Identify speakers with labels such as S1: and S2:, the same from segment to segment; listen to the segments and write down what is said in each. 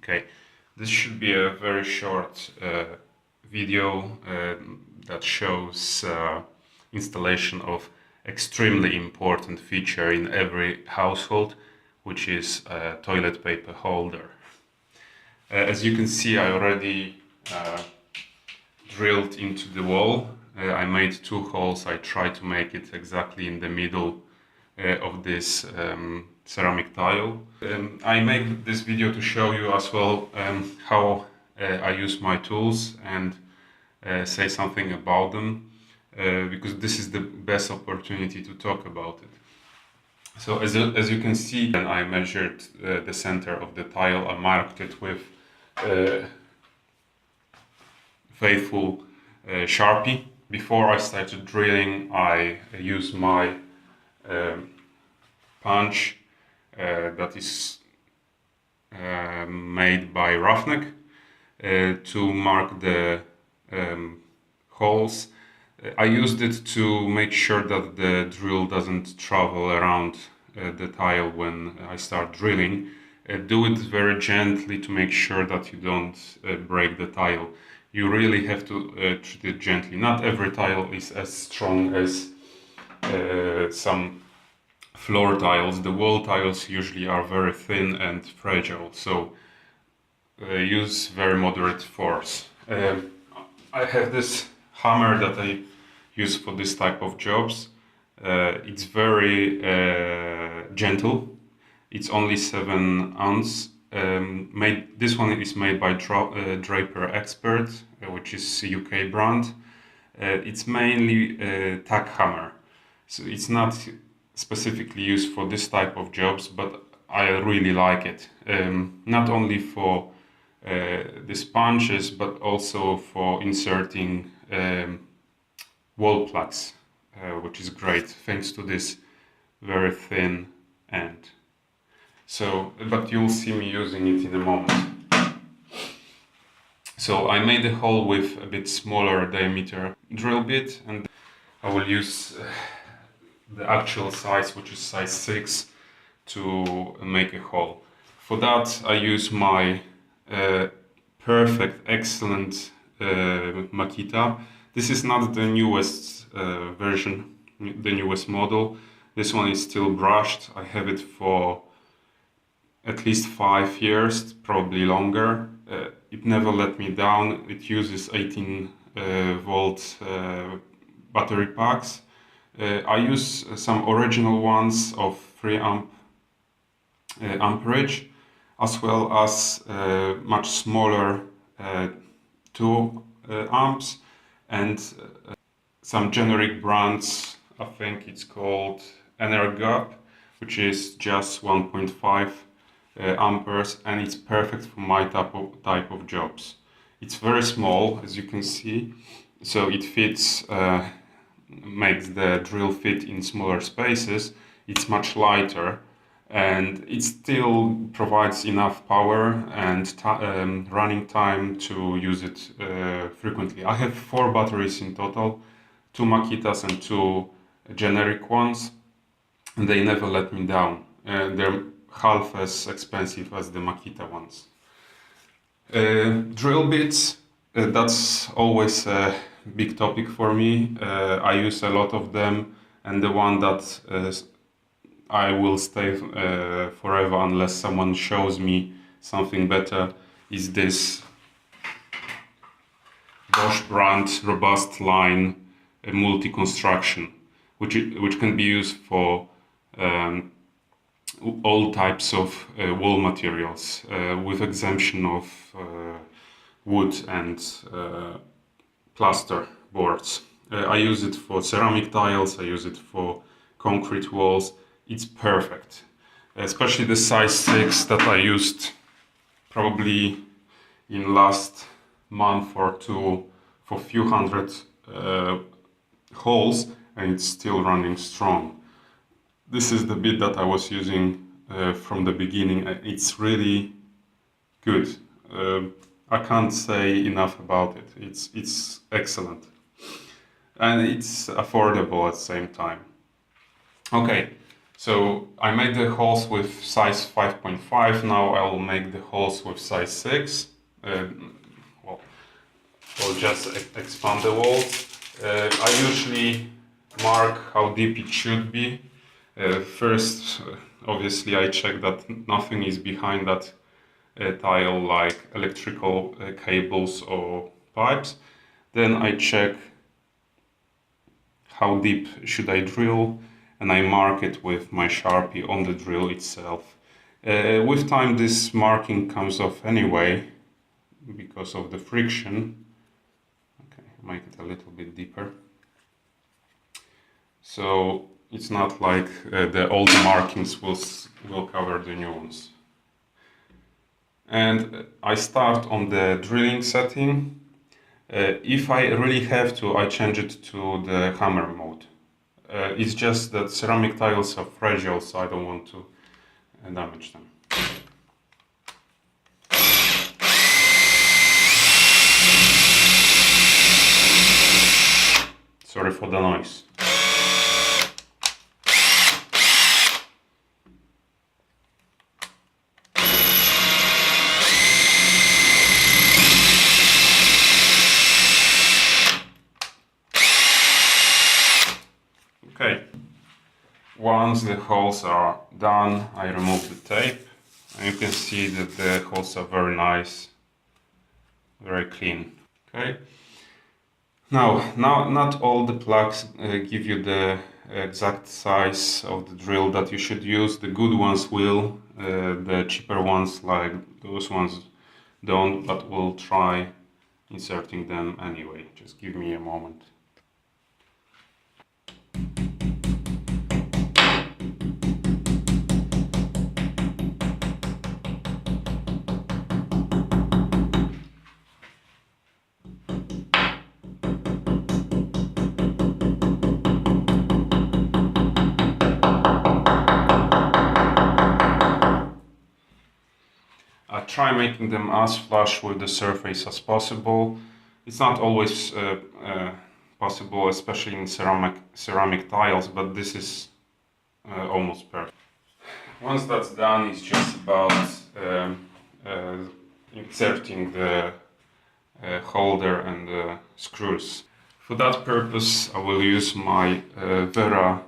S1: Okay, this should be a very short video that shows installation of extremely important feature in every household, which is a toilet paper holder. As you can see, I already drilled into the wall. I made 2 holes. I tried to make it exactly in the middle of this ceramic tile. I make this video to show you as well how I use my tools and say something about them, because this is the best opportunity to talk about it. So as you can see, I measured the center of the tile. I marked it with faithful Sharpie. Before I started drilling, I used my punch that is made by Roughneck to mark the holes. I used it to make sure that the drill doesn't travel around the tile when I start drilling. Do it very gently to make sure that you don't break the tile. You really have to treat it gently. Not every tile is as strong as some floor tiles. The wall tiles usually are very thin and fragile, so use very moderate force. I have this hammer that I use for this type of jobs. It's very gentle. It's only 7 ounce. This one is made by Draper Expert, which is a UK brand. It's mainly a tack hammer, so it's not specifically used for this type of jobs, but I really like it. Not only for these punches, but also for inserting wall plugs, which is great thanks to this very thin end. So, but you'll see me using it in a moment. So I made a hole with a bit smaller diameter drill bit, and I will use the actual size, which is size 6, to make a hole. For that I use my perfect, excellent Makita. This is not the newest version, the newest model. This one is still brushed. I have it for at least 5 years, probably longer. It never let me down. It uses 18 volt battery packs. I use some original ones of 3 amperage, as well as much smaller 2 amps, and some generic brands. I think it's called Energap, which is just 1.5 amperes, and it's perfect for my type of jobs. It's very small, as you can see, so it fits, makes the drill fit in smaller spaces. It's much lighter, and it still provides enough power and running time to use it frequently. I have 4 batteries in total, 2 Makitas and 2 generic ones, and they never let me down. They're half as expensive as the Makita ones. Drill bits, that's always a big topic for me. I use a lot of them, and the one that I will stay forever unless someone shows me something better is this Bosch brand Robust Line multi-construction, which can be used for all types of wall materials, with exemption of wood and plaster boards. I use it for ceramic tiles, I use it for concrete walls. It's perfect, especially the size 6 that I used probably in last month or 2 for a few hundred holes, and it's still running strong. This is the bit that I was using from the beginning. It's really good. I can't say enough about it. It's excellent, and it's affordable at the same time. Okay, So I made the holes with size 5.5, now I will make the holes with size 6. Well, we'll just expand the walls. I usually mark how deep it should be. First, obviously I check that nothing is behind that tile, like electrical cables or pipes. Then I check how deep should I drill, and I mark it with my Sharpie on the drill itself. With time this marking comes off anyway because of the friction. Okay, make it a little bit deeper. So it's not like the old markings will cover the new ones. And I start on the drilling setting. If I really have to, I change it to the hammer mode. It's just that ceramic tiles are fragile, so I don't want to damage them. Sorry for the noise. Okay, once the holes are done, I remove the tape, and you can see that the holes are very nice, very clean. Okay, now not all the plugs give you the exact size of the drill that you should use. The good ones will, the cheaper ones like those ones don't, but we'll try inserting them anyway. Just give me a moment. I try making them as flush with the surface as possible. It's not always possible, especially in ceramic tiles, but this is almost perfect. Once that's done, it's just about inserting the holder and the screws. For that purpose, I will use my Vera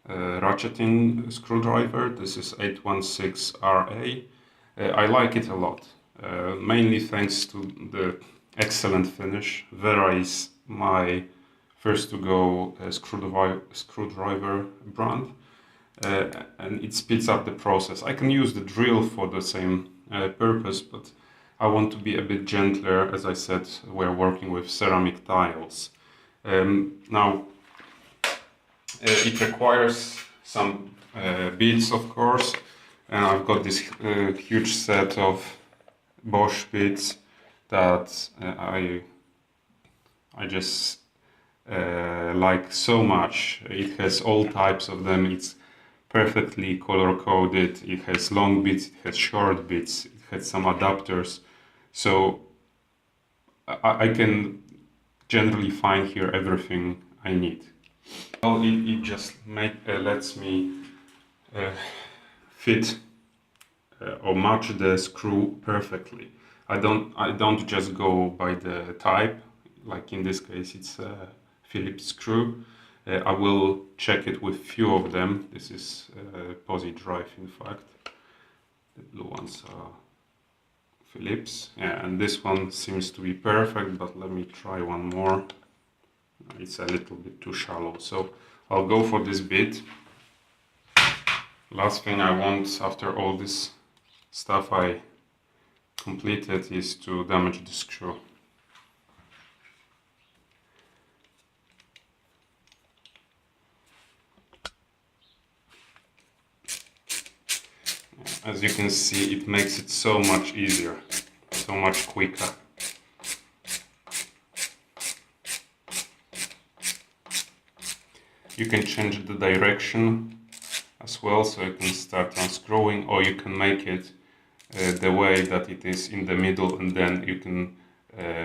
S1: ratcheting screwdriver. This is 816RA. I like it a lot, mainly thanks to the excellent finish. Vera is my first to go screwdriver brand, and it speeds up the process. I can use the drill for the same purpose, but I want to be a bit gentler. As I said, we're working with ceramic tiles. Now, it requires some beads, of course, and I've got this huge set of Bosch beads that I just like so much. It has all types of them. It's perfectly color coded. It has long beads, it has short beads, it has some adapters. So I can generally find here everything I need. Well, it just lets me fit or match the screw perfectly. I don't just go by the type, like in this case it's a Phillips screw. I will check it with few of them. This is posi drive, in fact. The blue ones are Phillips. Yeah, and this one seems to be perfect, but let me try one more. It's a little bit too shallow, so I'll go for this bit. Last thing I want after all this stuff I completed is to damage the screw. As you can see, it makes it so much easier, so much quicker. You can change the direction as well, so you can start unscrewing, or you can make it the way that it is in the middle, and then you can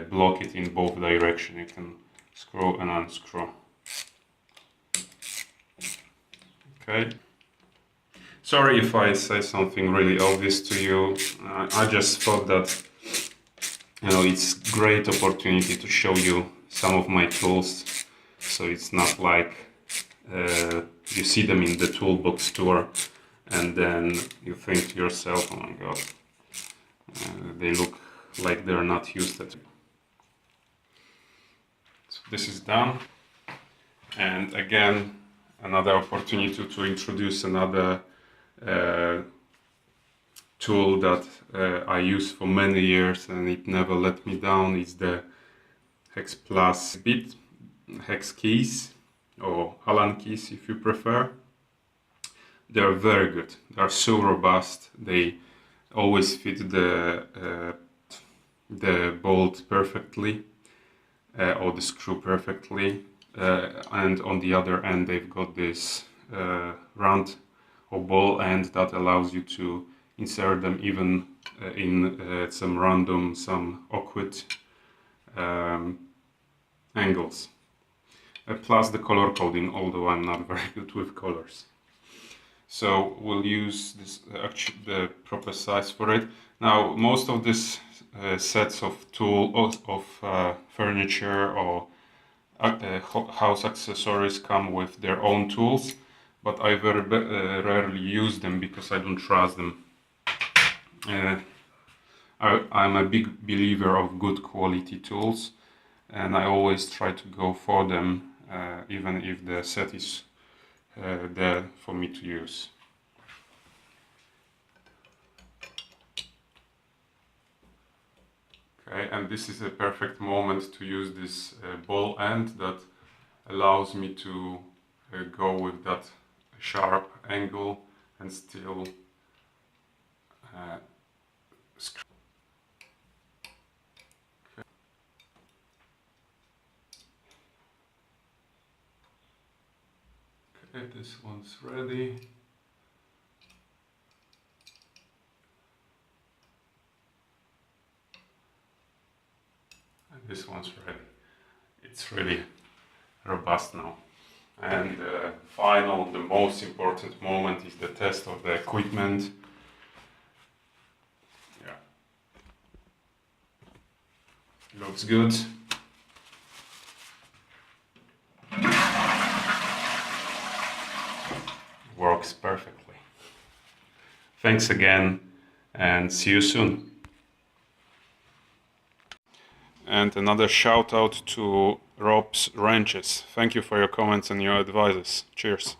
S1: block it in both directions. You can screw and unscrew. Okay. Sorry if I say something really obvious to you. I just thought that it's great opportunity to show you some of my tools, so it's not like you see them in the toolbox store and then you think to yourself, oh my god, they look like they're not used at. So this is done, and again another opportunity to introduce another tool that I use for many years and it never let me down. Is the Hex Plus bit hex keys, or Allen keys if you prefer. They're very good. They're so robust. They always fit the bolt perfectly, or the screw perfectly. And on the other end, they've got this round or ball end that allows you to insert them even in some random, some awkward angles. Plus the color coding, although I'm not very good with colors. So we'll use this actually the proper size for it. Now most of these sets of tools of furniture or house accessories come with their own tools, but I very rarely use them because I don't trust them. I'm a big believer of good quality tools, and I always try to go for them, even if the set is there for me to use. Okay, and this is a perfect moment to use this ball end that allows me to go with that sharp angle and still okay, this one's ready. And this one's ready. It's really robust now. And the most important moment is the test of the equipment. Yeah, looks good. Works perfectly. Thanks again, and see you soon. And another shout out to Rob's Wrenches. Thank you for your comments and your advices. Cheers.